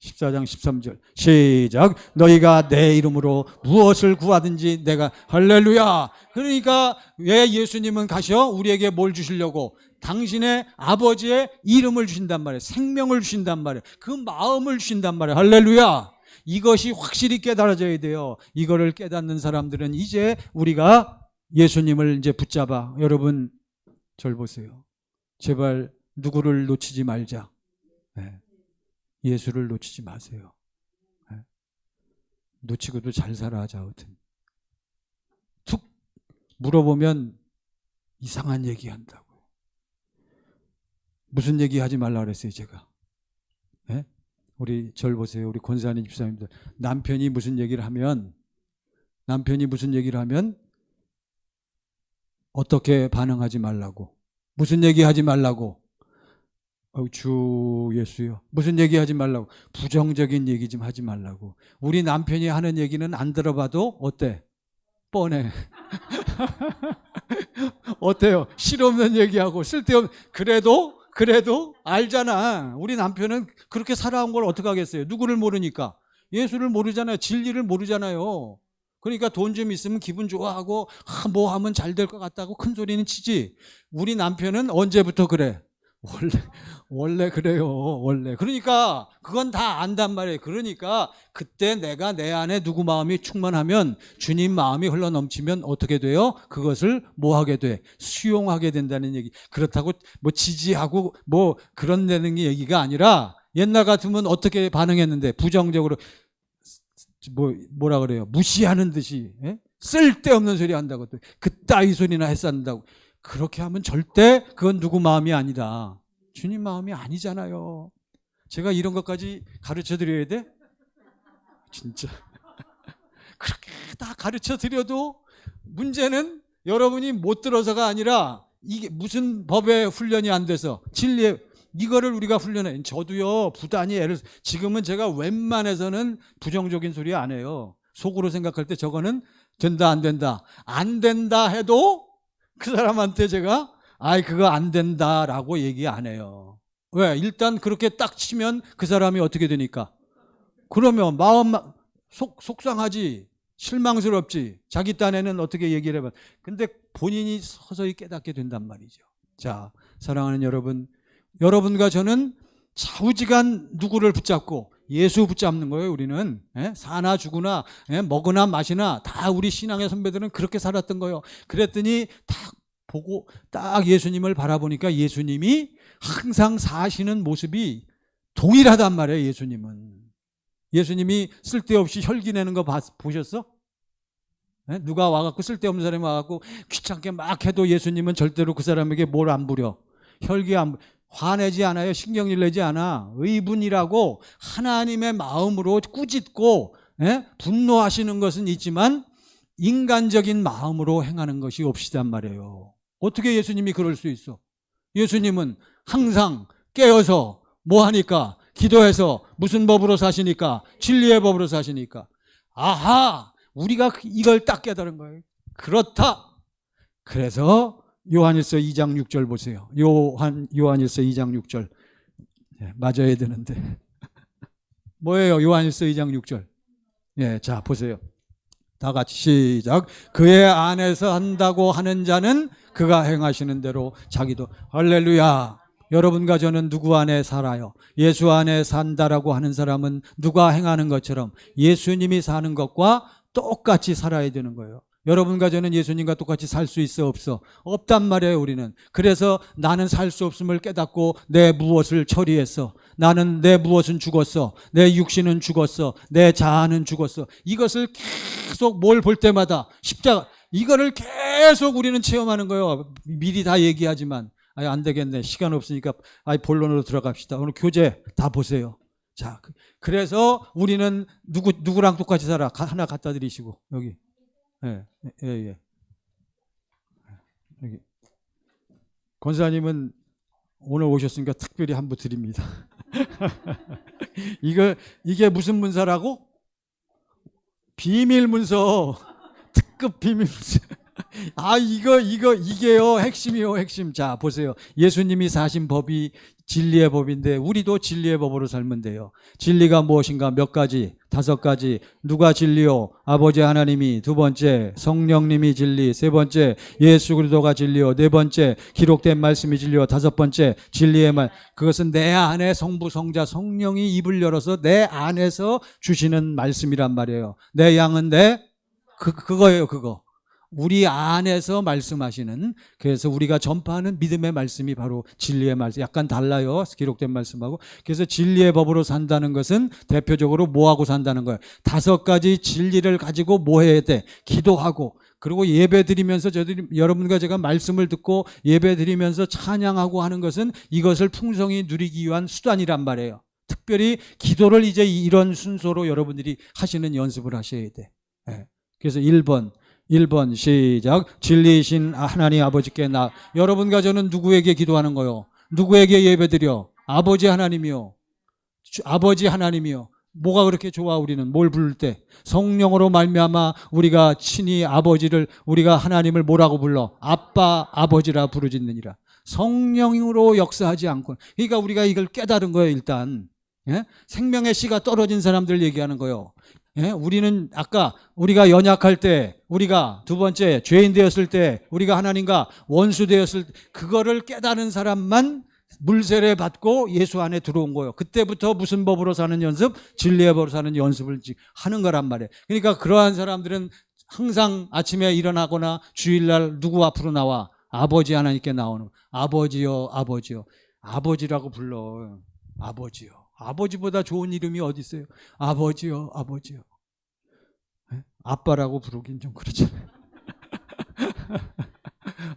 14장 13절. 시작. 너희가 내 이름으로 무엇을 구하든지 내가. 할렐루야. 그러니까 왜 예수님은 가셔? 우리에게 뭘 주시려고? 당신의 아버지의 이름을 주신단 말이에요. 생명을 주신단 말이에요. 그 마음을 주신단 말이에요. 할렐루야. 이것이 확실히 깨달아져야 돼요. 이거를 깨닫는 사람들은 이제 우리가 예수님을 이제 붙잡아. 여러분, 절 보세요. 제발 누구를 놓치지 말자. 예수를 놓치지 마세요. 놓치고도 잘 살아하자. 하여튼 툭 물어보면 이상한 얘기한다고. 무슨 얘기 하지 말라 그랬어요, 제가. 우리 절 보세요. 우리 권사님 집사님들. 남편이 무슨 얘기를 하면 어떻게 반응하지 말라고. 무슨 얘기하지 말라고. 주 예수요. 무슨 얘기하지 말라고. 부정적인 얘기 좀 하지 말라고. 우리 남편이 하는 얘기는 안 들어봐도 어때? 뻔해. 어때요? 실없는 얘기하고 쓸데없는. 그래도 알잖아. 우리 남편은 그렇게 살아온 걸 어떻게 하겠어요? 누구를 모르니까. 예수를 모르잖아요. 진리를 모르잖아요. 그러니까 돈 좀 있으면 기분 좋아하고 뭐 하면 잘 될 것 같다고 큰 소리는 치지. 우리 남편은 언제부터 그래? 원래 그래요. 원래. 그러니까 그건 다 안단 말이에요. 그러니까 그때 내가 내 안에 누구 마음이 충만하면, 주님 마음이 흘러넘치면 어떻게 돼요? 그것을 뭐 하게 돼? 수용하게 된다는 얘기. 그렇다고 뭐 지지하고 뭐 그런 되는 얘기가 아니라, 옛날 같으면 어떻게 반응했는데 부정적으로 뭐라 그래요? 무시하는 듯이 쓸데없는 소리 한다고 또 그따위 소리나 했었다고. 그렇게 하면 절대 그건 누구 마음이 아니다. 주님 마음이 아니잖아요. 제가 이런 것까지 가르쳐 드려야 돼? 진짜 그렇게 다 가르쳐 드려도 문제는 여러분이 못 들어서가 아니라 이게 무슨 법의 훈련이 안 돼서 진리에 이거를 우리가 훈련해. 저도요 부단히 지금은 제가 웬만해서는 부정적인 소리 안 해요. 속으로 생각할 때 저거는 된다 안 된다 안 된다 해도 그 사람한테 제가 그거 안 된다라고 얘기 안 해요. 왜? 일단 그렇게 딱 치면 그 사람이 어떻게 되니까 그러면 마음 속상하지 실망스럽지 자기 딴에는 어떻게 얘기를 해봐. 근데 본인이 서서히 깨닫게 된단 말이죠. 자, 사랑하는 여러분, 여러분과 저는 좌우지간 누구를 붙잡고 예수 붙잡는 거예요. 우리는 사나 죽으나 먹으나 마시나 다 우리 신앙의 선배들은 그렇게 살았던 거예요. 그랬더니 딱 보고 딱 예수님을 바라보니까 예수님이 항상 사시는 모습이 동일하단 말이에요. 예수님이 쓸데없이 혈기 내는 거 보셨어? 누가 와갖고 쓸데없는 사람이 와갖고 귀찮게 막 해도 예수님은 절대로 그 사람에게 뭘 안 부려. 혈기 안 화내지 않아요. 신경질 내지 않아. 의분이라고 하나님의 마음으로 꾸짖고 분노하시는 것은 있지만 인간적인 마음으로 행하는 것이 없이단 말이에요. 어떻게 예수님이 그럴 수 있어? 예수님은 항상 깨어서 뭐 하니까? 기도해서 무슨 법으로 사시니까? 진리의 법으로 사시니까. 아하! 우리가 이걸 딱 깨달은 거예요. 그렇다. 그래서 요한일서 2장 6절 보세요. 요한일서 2장 6절. 맞아야 되는데. 뭐예요? 요한일서 2장 6절. 자, 보세요. 다 같이 시작. 그의 안에서 한다고 하는 자는 그가 행하시는 대로 자기도. 할렐루야. 여러분과 저는 누구 안에 살아요? 예수 안에 산다라고 하는 사람은 누가 행하는 것처럼 예수님이 사는 것과 똑같이 살아야 되는 거예요. 여러분과 저는 예수님과 똑같이 살 수 있어 없어? 없단 말이에요. 우리는. 그래서 나는 살 수 없음을 깨닫고 내 무엇을 처리했어. 나는 내 무엇은 죽었어. 내 육신은 죽었어. 내 자아는 죽었어. 이것을 계속 뭘 볼 때마다 십자가 이거를 계속 우리는 체험하는 거예요. 미리 다 얘기하지만 안 되겠네. 시간 없으니까 본론으로 들어갑시다. 오늘 교재 다 보세요. 자, 그래서 우리는 누구랑 똑같이 살아? 하나 갖다 드리시고 여기. 여기. 권사님은 오늘 오셨으니까 특별히 한 부 드립니다. 이게 무슨 문서라고? 비밀 문서. 특급 비밀 문서. 이게요, 핵심이요, 핵심. 자, 보세요. 예수님이 사신 법이 진리의 법인데, 우리도 진리의 법으로 살면 돼요. 진리가 무엇인가? 몇 가지? 5가지. 누가 진리요? 아버지 하나님이. 2번째, 성령님이 진리. 3번째, 예수 그리스도가 진리요. 4번째, 기록된 말씀이 진리요. 5번째, 진리의 말. 그것은 내 안에 성부, 성자, 성령이 입을 열어서 내 안에서 주시는 말씀이란 말이에요. 내 양은 그거예요, 그거. 우리 안에서 말씀하시는, 그래서 우리가 전파하는 믿음의 말씀이 바로 진리의 말씀. 약간 달라요, 기록된 말씀하고. 그래서 진리의 법으로 산다는 것은 대표적으로 뭐하고 산다는 거예요? 5가지 진리를 가지고 뭐 해야 돼? 기도하고, 그리고 예배 드리면서 여러분과 제가 말씀을 듣고 예배 드리면서 찬양하고 하는 것은 이것을 풍성히 누리기 위한 수단이란 말이에요. 특별히 기도를 이제 이런 순서로 여러분들이 하시는 연습을 하셔야 돼. 그래서 1번 시작. 진리이신 하나님 아버지께 여러분과 저는 누구에게 기도하는 거요? 누구에게 예배드려? 아버지 하나님이요. 아버지 하나님이요. 뭐가 그렇게 좋아? 우리는 뭘 부를 때? 성령으로 말미암아 우리가 친히 우리가 하나님을 뭐라고 불러? 아빠, 아버지라 부르짖느니라. 성령으로 역사하지 않고. 그러니까 우리가 이걸 깨달은 거예요. 일단 생명의 씨가 떨어진 사람들 얘기하는 거예요. 우리는 아까 우리가 연약할 때, 우리가 2번째 죄인 되었을 때, 우리가 하나님과 원수 되었을 때, 그거를 깨달은 사람만 물세례 받고 예수 안에 들어온 거예요. 그때부터 무슨 법으로 사는 연습? 진리의 법으로 사는 연습을 하는 거란 말이에요. 그러니까 그러한 사람들은 항상 아침에 일어나거나 주일날 누구 앞으로 나와? 아버지 하나님께 나오는. 아버지요, 아버지요. 아버지라고 불러. 아버지요. 아버지보다 좋은 이름이 어디 있어요? 아버지요, 아버지요. 아빠라고 부르긴 좀 그렇잖아요.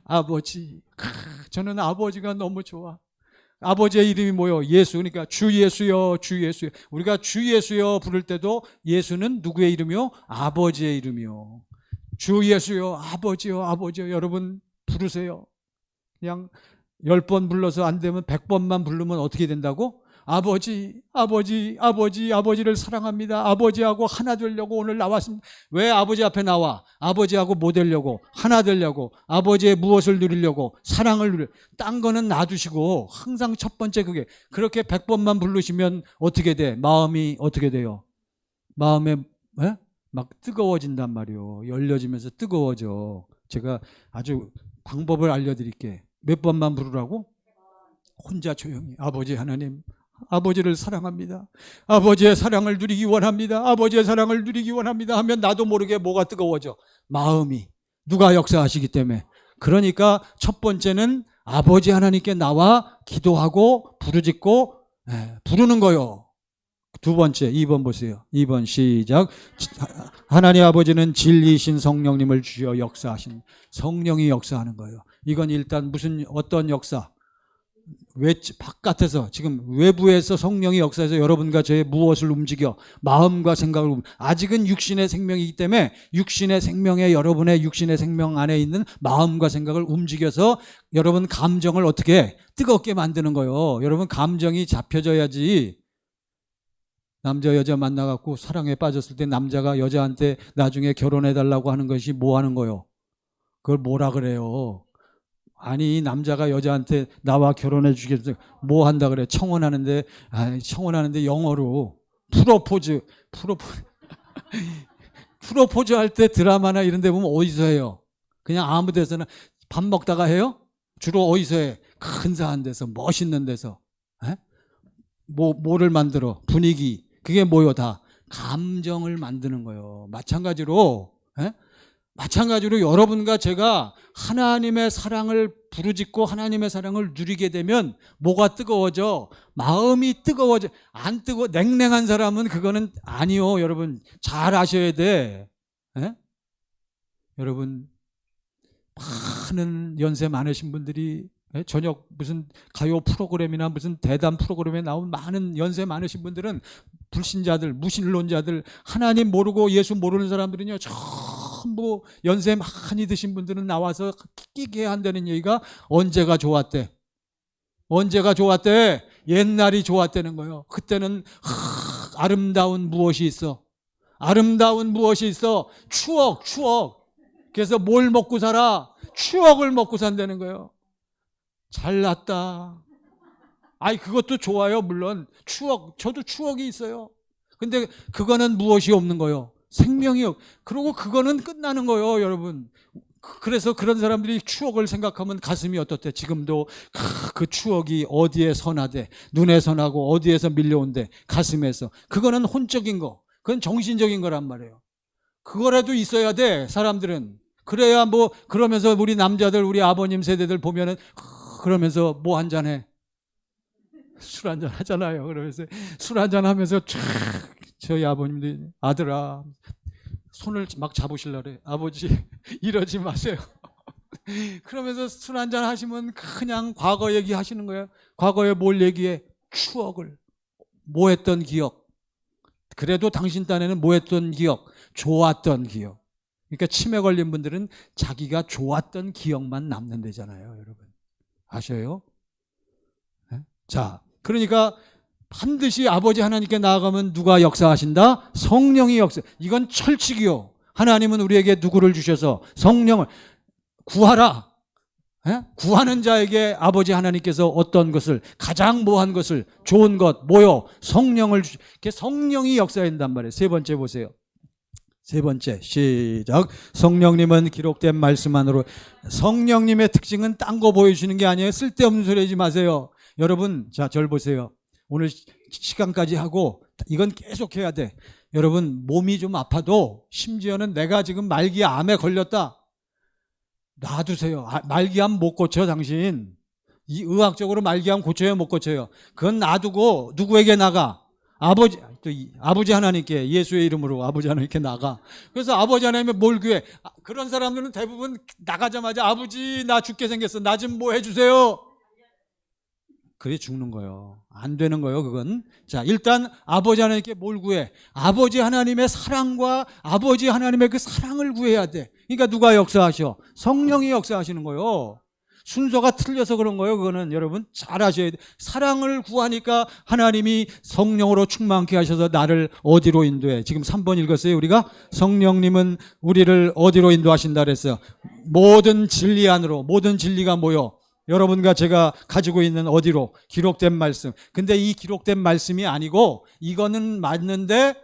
아버지. 저는 아버지가 너무 좋아. 아버지의 이름이 뭐요? 예수. 그러니까 주 예수여, 주 예수여. 우리가 주 예수여 부를 때도 예수는 누구의 이름이요? 아버지의 이름이요. 주 예수여, 아버지요, 아버지요. 여러분 부르세요. 그냥 10번 불러서 안 되면 100번만 부르면 어떻게 된다고? 아버지, 아버지, 아버지, 아버지를 사랑합니다. 아버지하고 하나 되려고 오늘 나왔습니다. 왜 아버지 앞에 나와? 아버지하고 뭐 되려고? 하나 되려고. 아버지의 무엇을 누리려고? 사랑을 누리려고. 딴 거는 놔두시고 항상 첫 번째 그게. 그렇게 100번만 부르시면 어떻게 돼? 마음이 어떻게 돼요? 마음에 막 뜨거워진단 말이에요. 열려지면서 뜨거워져. 제가 아주 방법을 알려드릴게. 몇 번만 부르라고? 혼자 조용히. 아버지 하나님, 아버지를 사랑합니다. 아버지의 사랑을 누리기 원합니다. 아버지의 사랑을 누리기 원합니다 하면 나도 모르게 뭐가 뜨거워져? 마음이. 누가 역사하시기 때문에. 그러니까 첫 번째는 아버지 하나님께 나와 기도하고 부르짖고 부르는 거요. 두 번째 2번 보세요. 2번 시작. 하나님 아버지는 진리이신 성령님을 주여 역사하신. 성령이 역사하는 거예요. 이건 일단 어떤 역사? 바깥에서 지금 외부에서 성령이 역사해서 여러분과 저의 무엇을 움직여? 마음과 생각을 아직은 육신의 생명이기 때문에 육신의 생명에 여러분의 육신의 생명 안에 있는 마음과 생각을 움직여서 여러분 감정을 어떻게 뜨겁게 만드는 거예요. 여러분 감정이 잡혀져야지. 남자 여자 만나갖고 사랑에 빠졌을 때 남자가 여자한테 나중에 결혼해달라고 하는 것이 뭐 하는 거예요? 그걸 뭐라 그래요? 아니 남자가 여자한테 나와 결혼해 주겠어 뭐 한다 그래? 청혼하는데 영어로 프로포즈 할 때 드라마나 이런 데 보면 어디서 해요? 그냥 아무 데서나 밥 먹다가 해요? 주로 어디서 해? 근사한 데서 멋있는 데서. 뭐를 만들어? 분위기. 그게 뭐요? 다 감정을 만드는 거예요. 마찬가지로 여러분과 제가 하나님의 사랑을 부르짖고 하나님의 사랑을 누리게 되면 뭐가 뜨거워져? 마음이 뜨거워져. 안 뜨거 냉랭한 사람은 그거는 아니요. 여러분 잘 아셔야 돼. 여러분 많은 연세 많으신 분들이 저녁 무슨 가요 프로그램이나 무슨 대담 프로그램에 나온 많은 연세 많으신 분들은 불신자들, 무신론자들, 하나님 모르고 예수 모르는 사람들은요 전부 연세 많이 드신 분들은 나와서 끼게 한다는 얘기가 언제가 좋았대? 옛날이 좋았다는 거예요. 그때는 아름다운 무엇이 있어? 추억. 그래서 뭘 먹고 살아? 추억을 먹고 산다는 거예요. 잘났다. 그것도 좋아요. 물론 저도 추억이 있어요. 근데 그거는 무엇이 없는 거예요? 생명이요. 그리고 그거는 끝나는 거예요, 여러분. 그래서 그런 사람들이 추억을 생각하면 가슴이 어떻대? 지금도 그 추억이 어디에 선하대? 눈에 선하고 어디에서 밀려온대? 가슴에서. 그거는 혼적인 거. 그건 정신적인 거란 말이에요. 그거라도 있어야 돼, 사람들은. 그래야 그러면서 우리 남자들, 우리 아버님 세대들 보면은 그러면서 뭐 한잔해? 술 한잔 하잖아요. 그러면서 술 한잔 하면서 저희 아버님들이 아들아 손을 막 잡으시려고 그래. 아버지 이러지 마세요. 그러면서 술 한잔 하시면 그냥 과거 얘기하시는 거예요. 과거에 뭘 얘기해? 추억을. 뭐 했던 기억. 그래도 당신 딴에는 뭐 했던 기억? 좋았던 기억. 그러니까 치매 걸린 분들은 자기가 좋았던 기억만 남는 데잖아요. 여러분 아셔요? 자, 그러니까 반드시 아버지 하나님께 나아가면 누가 역사하신다? 성령이 역사. 이건 철칙이요. 하나님은 우리에게 누구를 주셔서 성령을 구하라. 구하는 자에게 아버지 하나님께서 어떤 것을 가장 모한 것을 좋은 것 뭐요? 성령을 성령이 역사한단 말이에요. 세 번째 보세요. 세 번째 시작. 성령님은 기록된 말씀 안으로. 성령님의 특징은 딴 거 보여주시는 게 아니에요. 쓸데없는 소리 하지 마세요. 여러분 자, 절 보세요. 오늘 시간까지 하고 이건 계속 해야 돼. 여러분 몸이 좀 아파도 심지어는 내가 지금 말기암에 걸렸다. 놔두세요. 말기암 못 고쳐 당신. 이 의학적으로 말기암 고쳐요, 못 고쳐요? 그건 놔두고 누구에게 나가? 아버지 하나님께, 예수의 이름으로 아버지 하나님께 나가. 그래서 아버지 하나님의 뭘 구해? 그런 사람들은 대부분 나가자마자 아버지 나 죽게 생겼어, 나 좀 뭐 해주세요. 그래 죽는 거예요. 안 되는 거예요, 그건. 자, 일단 아버지 하나님께 뭘 구해? 아버지 하나님의 사랑과 아버지 하나님의 그 사랑을 구해야 돼. 그러니까 누가 역사하셔? 성령이 역사하시는 거예요. 순서가 틀려서 그런 거예요. 그거는 여러분 잘 아셔야 돼. 사랑을 구하니까 하나님이 성령으로 충만케 하셔서 나를 어디로 인도해? 지금 3번 읽었어요, 우리가? 성령님은 우리를 어디로 인도하신다 그랬어요? 모든 진리 안으로. 모든 진리가 뭐요? 여러분과 제가 가지고 있는 어디로? 기록된 말씀. 근데 이 기록된 말씀이 아니고, 이거는 맞는데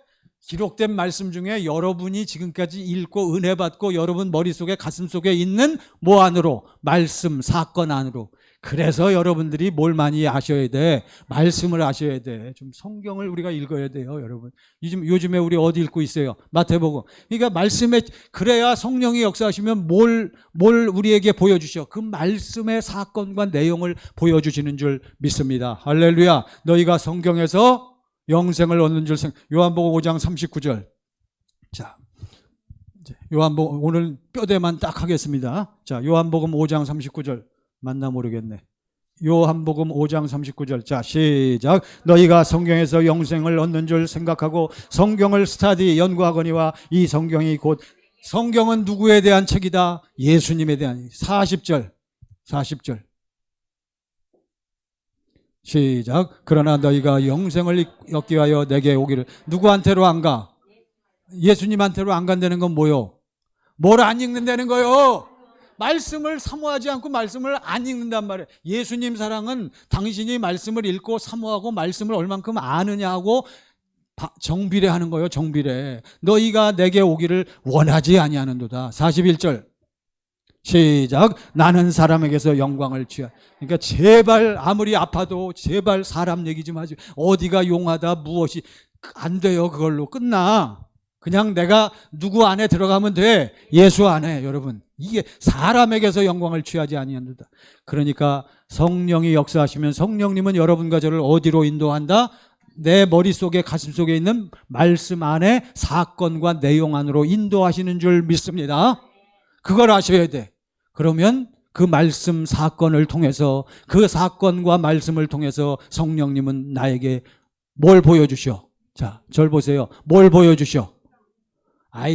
기록된 말씀 중에 여러분이 지금까지 읽고 은혜 받고 여러분 머릿속에 가슴속에 있는 뭐 안으로? 말씀, 사건 안으로. 그래서 여러분들이 뭘 많이 아셔야 돼? 말씀을 아셔야 돼. 좀 성경을 우리가 읽어야 돼요, 여러분. 요즘에 우리 어디 읽고 있어요? 마태복음. 그러니까 말씀에, 그래야 성령이 역사하시면 뭘 우리에게 보여주셔? 그 말씀의 사건과 내용을 보여주시는 줄 믿습니다. 할렐루야. 너희가 성경에서 영생을 얻는 줄 요한복음 5장 39절. 자, 요한복음 오늘 뼈대만 딱 하겠습니다. 자, 요한복음 5장 39절. 맞나 모르겠네. 요한복음 5장 39절. 자, 시작. 너희가 성경에서 영생을 얻는 줄 생각하고 성경을 스터디 연구하거니와 이 성경이 곧, 성경은 누구에 대한 책이다? 예수님에 대한. 40절. 시작. 그러나 너희가 영생을 얻기 위하여 내게 오기를. 누구한테로 안 가? 예수님한테로 안 간다는 건 뭐요? 뭘 안 읽는다는 거요? 말씀을 사모하지 않고 말씀을 안 읽는단 말이에요. 예수님 사랑은 당신이 말씀을 읽고 사모하고 말씀을 얼만큼 아느냐 하고 정비례 하는 거예요. 정비례. 너희가 내게 오기를 원하지 아니하는도다. 41절. 시작. 나는 사람에게서 영광을 취하. 그러니까 제발 아무리 아파도 제발 사람 얘기 좀 하지. 어디가 용하다 무엇이 안 돼요. 그걸로 끝나. 그냥 내가 누구 안에 들어가면 돼. 예수 안에. 여러분, 이게 사람에게서 영광을 취하지 아니한다. 그러니까 성령이 역사하시면 성령님은 여러분과 저를 어디로 인도한다? 내 머릿속에 가슴속에 있는 말씀 안에 사건과 내용 안으로 인도하시는 줄 믿습니다. 그걸 아셔야 돼. 그러면 그 말씀 사건을 통해서, 그 사건과 말씀을 통해서 성령님은 나에게 뭘 보여주셔? 자, 절 보세요. 뭘 보여주셔?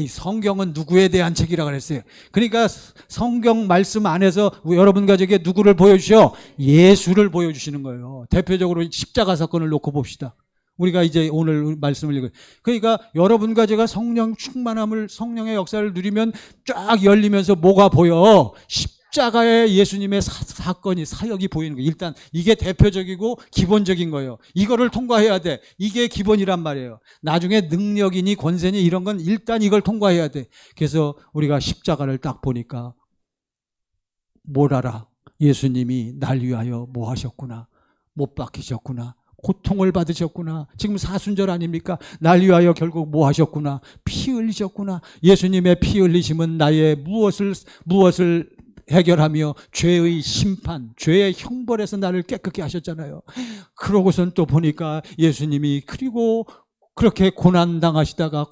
성경은 누구에 대한 책이라 그랬어요. 그러니까 성경 말씀 안에서 여러분과 저에게 누구를 보여주셔? 예수를 보여주시는 거예요. 대표적으로 십자가 사건을 놓고 봅시다. 우리가 이제 오늘 말씀을 읽어요. 그러니까 여러분과 제가 성령 충만함을, 성령의 역사를 누리면 쫙 열리면서 뭐가 보여? 십자가의 예수님의 사건이, 사역이 보이는 거예요. 일단 이게 대표적이고 기본적인 거예요. 이거를 통과해야 돼. 이게 기본이란 말이에요. 나중에 능력이니 권세니 이런 건 일단 이걸 통과해야 돼. 그래서 우리가 십자가를 딱 보니까 뭘 알아? 예수님이 날 위하여 뭐 하셨구나. 못 박히셨구나. 고통을 받으셨구나. 지금 사순절 아닙니까? 날 위하여 결국 뭐 하셨구나. 피 흘리셨구나. 예수님의 피 흘리심은 나의 무엇을 해결하며 죄의 심판, 죄의 형벌에서 나를 깨끗게 하셨잖아요. 그러고선 또 보니까 예수님이 그리고 그렇게 고난당하시다가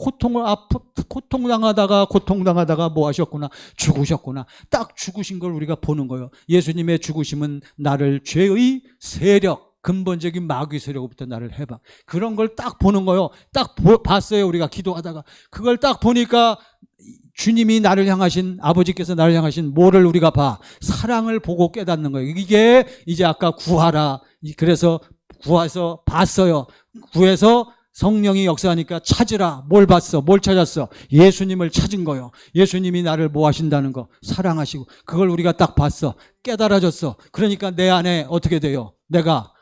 고통당하다가 뭐 하셨구나. 죽으셨구나. 딱 죽으신 걸 우리가 보는 거예요. 예수님의 죽으심은 나를 죄의 세력, 근본적인 마귀 세력부터 나를 해방. 그런 걸 딱 보는 거예요. 딱 봤어요. 우리가 기도하다가. 그걸 딱 보니까 주님이 나를 향하신, 아버지께서 나를 향하신 뭐를 우리가 봐? 사랑을 보고 깨닫는 거예요. 이게 이제 아까 구하라. 그래서 구해서 봤어요. 구해서 성령이 역사하니까 찾으라. 뭘 봤어? 뭘 찾았어? 예수님을 찾은 거예요. 예수님이 나를 뭐 하신다는 거? 사랑하시고. 그걸 우리가 딱 봤어. 깨달아졌어. 그러니까 내 안에 어떻게 돼요? 내가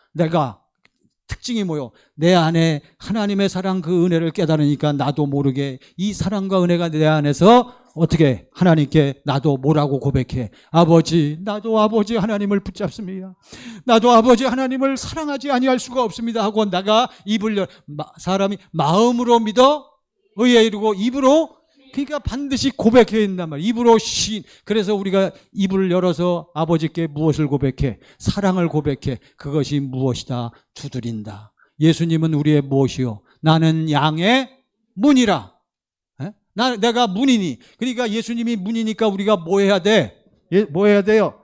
특징이 뭐요? 내 안에 하나님의 사랑, 그 은혜를 깨달으니까 나도 모르게 이 사랑과 은혜가 내 안에서 어떻게 하나님께 나도 뭐라고 고백해? 아버지, 나도 아버지 하나님을 붙잡습니다. 나도 아버지 하나님을 사랑하지 아니할 수가 없습니다 하고 내가 입을 사람이 마음으로 믿어 의에 이르고 입으로 그러니까 반드시 고백해야 된단 말이에요. 입으로 그래서 우리가 입을 열어서 아버지께 무엇을 고백해? 사랑을 고백해. 그것이 무엇이다? 두드린다. 예수님은 우리의 무엇이요? 나는 양의 문이라. 내가 문이니. 그러니까 예수님이 문이니까 우리가 뭐 해야 돼? 뭐 해야 돼요?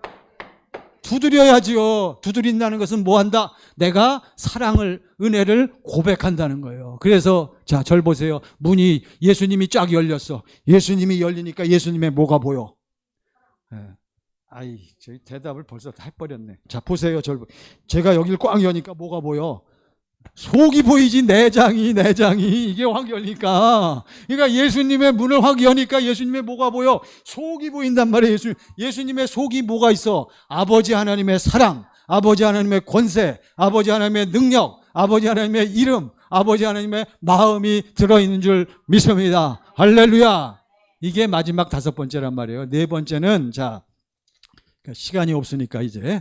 두드려야지요. 두드린다는 것은 뭐 한다? 내가 사랑을, 은혜를 고백한다는 거예요. 그래서 자, 절 보세요. 문이 예수님이 쫙 열렸어. 예수님이 열리니까 예수님의 뭐가 보여? 저희 대답을 벌써 다 해버렸네. 자, 보세요. 제가 여길 꽉 여니까 뭐가 보여? 속이 보이지, 내장이 이게 확 열리니까. 그러니까 예수님의 문을 확 여니까 예수님의 뭐가 보여? 속이 보인단 말이에요. 예수님의 속이 뭐가 있어? 아버지 하나님의 사랑, 아버지 하나님의 권세, 아버지 하나님의 능력, 아버지 하나님의 이름, 아버지 하나님의 마음이 들어있는 줄 믿습니다. 할렐루야. 이게 마지막 5번째란 말이에요. 4번째는 자, 시간이 없으니까 이제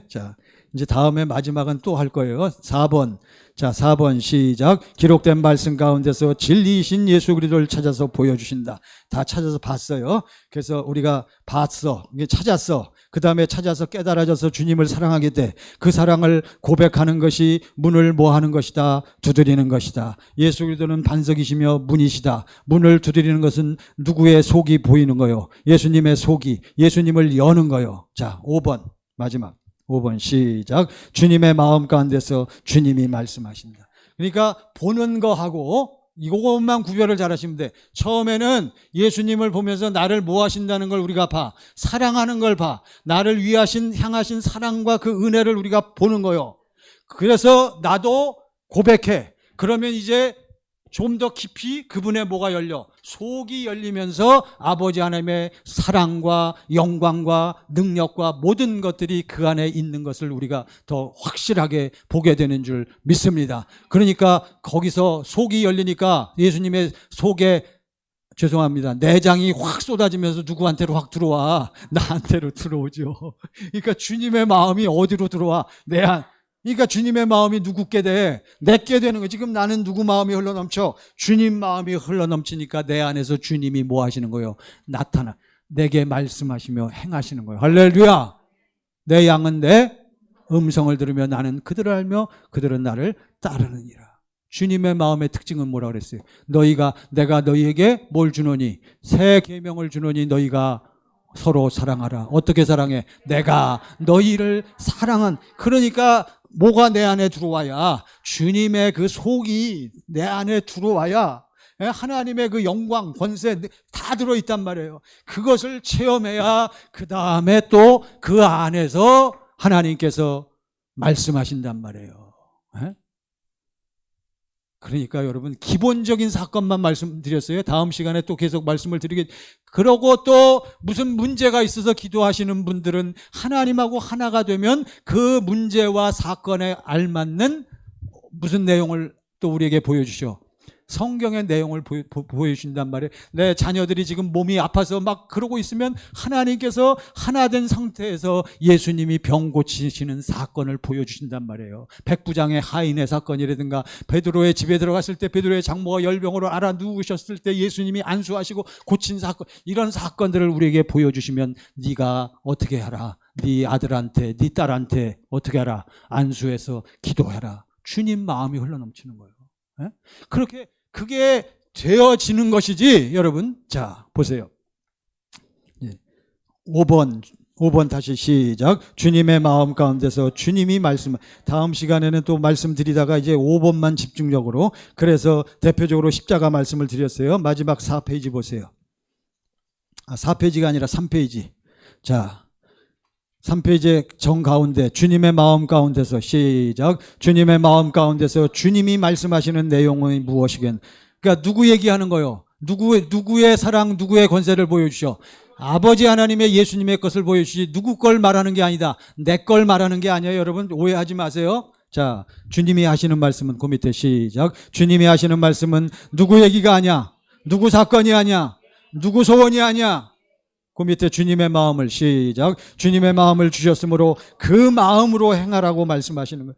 다음에 마지막은 또 할 거예요. 4번. 자, 4번 시작. 기록된 말씀 가운데서 진리이신 예수 그리스도를 찾아서 보여주신다. 다 찾아서 봤어요. 그래서 우리가 봤어. 찾았어. 그 다음에 찾아서 깨달아져서 주님을 사랑하게 돼. 그 사랑을 고백하는 것이 문을 뭐 하는 것이다? 두드리는 것이다. 예수 그리스도는 반석이시며 문이시다. 문을 두드리는 것은 누구의 속이 보이는 거요? 예수님의 속이, 예수님을 여는 거요. 자, 5번. 마지막. 5번 시작. 주님의 마음 가운데서 주님이 말씀하신다. 그러니까 보는 거하고 이것만 구별을 잘 하시면 돼. 처음에는 예수님을 보면서 나를 뭐 하신다는 걸 우리가 봐. 사랑하는 걸 봐. 나를 향하신 사랑과 그 은혜를 우리가 보는 거요. 그래서 나도 고백해. 그러면 이제 좀 더 깊이 그분의 뭐가 열려? 속이 열리면서 아버지 하나님의 사랑과 영광과 능력과 모든 것들이 그 안에 있는 것을 우리가 더 확실하게 보게 되는 줄 믿습니다. 그러니까 거기서 속이 열리니까 예수님의 속에 죄송합니다. 내장이 확 쏟아지면서 누구한테로 확 들어와? 나한테로 들어오죠. 그러니까 주님의 마음이 어디로 들어와? 그러니까 주님의 마음이 누구께 돼? 내게 되는 거예요. 지금 나는 누구 마음이 흘러넘쳐? 주님 마음이 흘러넘치니까 내 안에서 주님이 뭐 하시는 거예요? 내게 말씀하시며 행하시는 거예요. 할렐루야. 내 양은 내 음성을 들으며 나는 그들을 알며 그들은 나를 따르느니라. 주님의 마음의 특징은 뭐라 그랬어요? 내가 너희에게 뭘 주노니? 새 계명을 주노니 너희가 서로 사랑하라. 어떻게 사랑해? 내가 너희를 사랑한. 그러니까 뭐가 내 안에 들어와야, 주님의 그 속이 내 안에 들어와야 하나님의 그 영광, 권세 다 들어있단 말이에요. 그것을 체험해야 그 다음에 또 그 안에서 하나님께서 말씀하신단 말이에요. 그러니까 여러분 기본적인 사건만 말씀드렸어요. 다음 시간에 또 계속 말씀을 그러고 또 무슨 문제가 있어서 기도하시는 분들은 하나님하고 하나가 되면 그 문제와 사건에 알맞는 무슨 내용을 또 우리에게 보여주셔. 성경의 내용을 보여주신단 말이에요. 내 자녀들이 지금 몸이 아파서 막 그러고 있으면 하나님께서 하나 된 상태에서 예수님이 병 고치시는 사건을 보여주신단 말이에요. 백부장의 하인의 사건이라든가 베드로의 집에 들어갔을 때 베드로의 장모가 열병으로 알아 누우셨을 때 예수님이 안수하시고 고친 사건, 이런 사건들을 우리에게 보여주시면 네가 어떻게 하라? 네 아들한테, 네 딸한테 어떻게 하라? 안수해서 기도해라. 주님 마음이 흘러넘치는 거예요. 그렇게 그게 되어지는 것이지, 여러분. 자, 보세요. 5번 다시 시작. 주님의 마음 가운데서 주님이 다음 시간에는 또 말씀드리다가 이제 5번만 집중적으로, 그래서 대표적으로 십자가 말씀을 드렸어요. 마지막 4페이지 보세요. 4페이지가 아니라 3페이지. 자, 3페이지의 정가운데 주님의 마음 가운데서 시작. 주님의 마음 가운데서 주님이 말씀하시는 내용은 무엇이겠? 그러니까 누구 얘기하는 거요? 누구의 사랑, 누구의 권세를 보여주셔? 아버지 하나님의 예수님의 것을 보여주시. 누구 걸 말하는 게 아니다. 내 걸 말하는 게 아니에요. 여러분 오해하지 마세요. 자, 주님이 하시는 말씀은 그 밑에 시작. 주님이 하시는 말씀은 누구 얘기가 아니야. 누구 사건이 아니야. 누구 소원이 아니야. 그 밑에 주님의 마음을 시작. 주님의 마음을 주셨으므로 그 마음으로 행하라고 말씀하시는 거예요.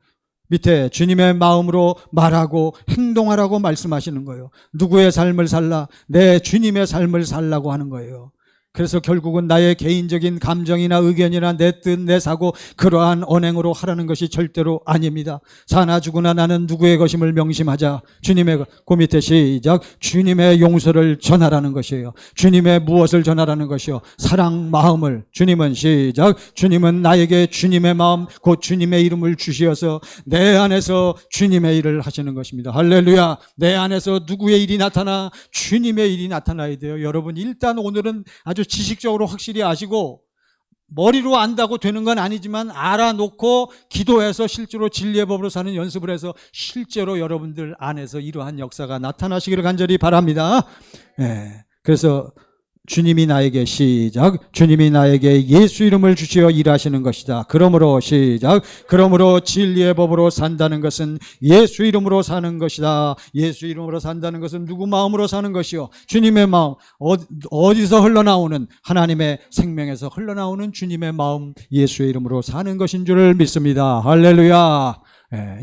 밑에 주님의 마음으로 말하고 행동하라고 말씀하시는 거예요. 누구의 삶을 살라? 내 주님의 삶을 살라고 하는 거예요. 그래서 결국은 나의 개인적인 감정이나 의견이나 내 뜻, 내 사고 그러한 언행으로 하라는 것이 절대로 아닙니다. 사나 죽으나 나는 누구의 것임을 명심하자. 주님의 그 밑에 시작. 주님의 용서를 전하라는 것이에요. 주님의 무엇을 전하라는 것이요? 사랑 마음을. 주님은 시작. 주님은 나에게 주님의 마음 곧 주님의 이름을 주시어서 내 안에서 주님의 일을 하시는 것입니다. 할렐루야. 내 안에서 누구의 일이 나타나? 주님의 일이 나타나야 돼요. 여러분 일단 오늘은 아주 지식적으로 확실히 아시고 머리로 안다고 되는 건 아니지만 알아놓고 기도해서 실제로 진리의 법으로 사는 연습을 해서 실제로 여러분들 안에서 이러한 역사가 나타나시기를 간절히 바랍니다. 그래서 주님이 나에게 시작. 주님이 나에게 예수 이름을 주시어 일하시는 것이다. 그러므로 시작. 그러므로 진리의 법으로 산다는 것은 예수 이름으로 사는 것이다. 예수 이름으로 산다는 것은 누구 마음으로 사는 것이요? 주님의 마음. 어디서 흘러나오는 하나님의 생명에서 흘러나오는 주님의 마음 예수의 이름으로 사는 것인 줄 믿습니다. 할렐루야.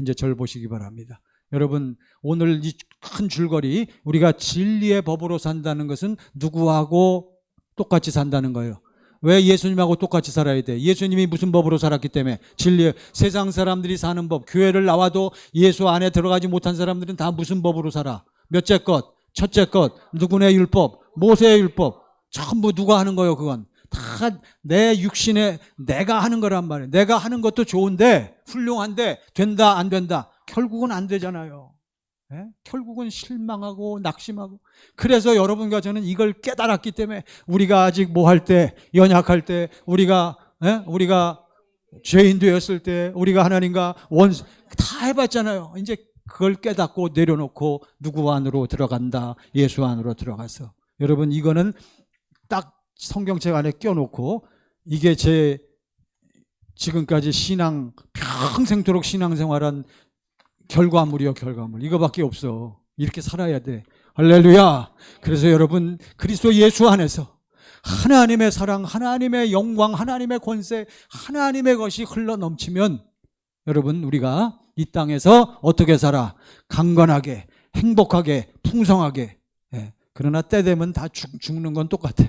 이제 절 보시기 바랍니다. 여러분 오늘 이 큰 줄거리 우리가 진리의 법으로 산다는 것은 누구하고 똑같이 산다는 거예요. 왜 예수님하고 똑같이 살아야 돼? 예수님이 무슨 법으로 살았기 때문에 진리 세상 사람들이 사는 법 교회를 나와도 예수 안에 들어가지 못한 사람들은 다 무슨 법으로 살아? 몇째 것, 첫째 것, 누구네 율법, 모세의 율법 전부 누가 하는 거예요? 그건 다 내 육신에 내가 하는 거란 말이에요. 내가 하는 것도 좋은데 훌륭한데 된다 안 된다 결국은 안 되잖아요. 결국은 실망하고 낙심하고 그래서 여러분과 저는 이걸 깨달았기 때문에 우리가 아직 뭐 할 때 연약할 때 우리가 죄인 되었을 때 우리가 하나님과 원수 다 해봤잖아요. 이제 그걸 깨닫고 내려놓고 누구 안으로 들어간다. 예수 안으로 들어가서 여러분 이거는 딱 성경책 안에 껴놓고 이게 제 지금까지 신앙 평생토록 신앙생활한 결과물이요, 결과물. 이거밖에 없어. 이렇게 살아야 돼. 할렐루야. 그래서 여러분 그리스도 예수 안에서 하나님의 사랑, 하나님의 영광, 하나님의 권세, 하나님의 것이 흘러넘치면 여러분 우리가 이 땅에서 어떻게 살아? 강건하게, 행복하게, 풍성하게. 그러나 때 되면 다 죽는 건 똑같아.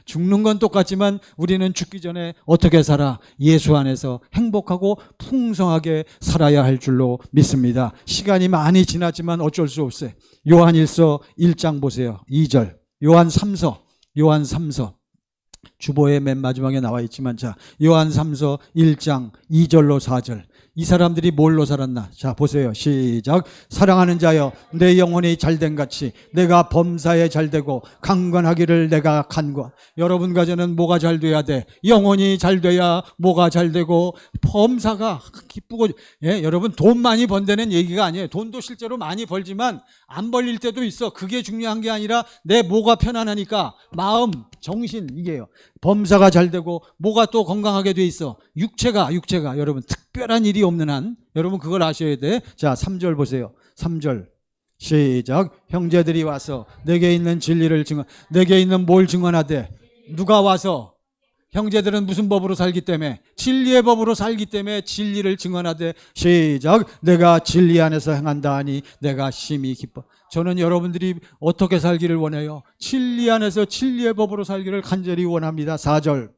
죽는 건 똑같지만 우리는 죽기 전에 어떻게 살아? 예수 안에서 행복하고 풍성하게 살아야 할 줄로 믿습니다. 시간이 많이 지났지만 어쩔 수 없어요. 요한일서 1장 보세요. 2절. 요한 3서 주보의 맨 마지막에 나와 있지만 자, 요한 3서 1장 2절로 4절. 이 사람들이 뭘로 살았나? 자, 보세요. 시작. 사랑하는 자여, 내 영혼이 잘된 같이 내가 범사에 잘되고 강건하기를 내가 간구하. 여러분과 저는 뭐가 잘 돼야 돼? 영혼이 잘 돼야 뭐가 잘 되고 범사가 기쁘고. 여러분 돈 많이 번다는 얘기가 아니에요. 돈도 실제로 많이 벌지만 안 벌릴 때도 있어. 그게 중요한 게 아니라 내 뭐가 편안하니까 마음, 정신 이게요. 범사가 잘 되고 뭐가 또 건강하게 돼 있어. 육체가 여러분 특별한 일이 없는 한 여러분 그걸 아셔야 돼. 자, 3절 보세요. 3절 시작. 형제들이 와서 내게 있는 진리를 내게 있는 뭘 증언하되? 누가 와서? 형제들은 무슨 법으로 살기 때문에? 진리의 법으로 살기 때문에 진리를 증언하되 시작. 내가 진리 안에서 행한다 하니 내가 심히 기뻐. 저는 여러분들이 어떻게 살기를 원해요? 진리 안에서 진리의 법으로 살기를 간절히 원합니다. 4절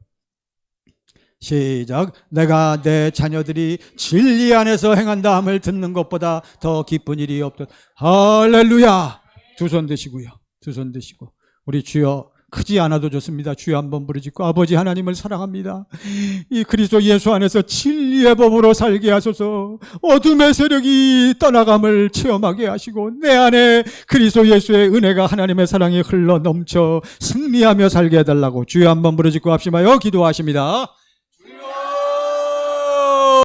시작. 내가 내 자녀들이 진리 안에서 행한다 함을 듣는 것보다 더 기쁜 일이 없다. 할렐루야. 두 손 드시고요. 두 손 드시고 우리 주여 크지 않아도 좋습니다. 주여 한번 부르짖고 아버지 하나님을 사랑합니다. 이 그리스도 예수 안에서 진리의 법으로 살게 하소서. 어둠의 세력이 떠나감을 체험하게 하시고 내 안에 그리스도 예수의 은혜가 하나님의 사랑이 흘러 넘쳐 승리하며 살게 해달라고 주여 한번 부르짖고 합심하여 기도하십니다.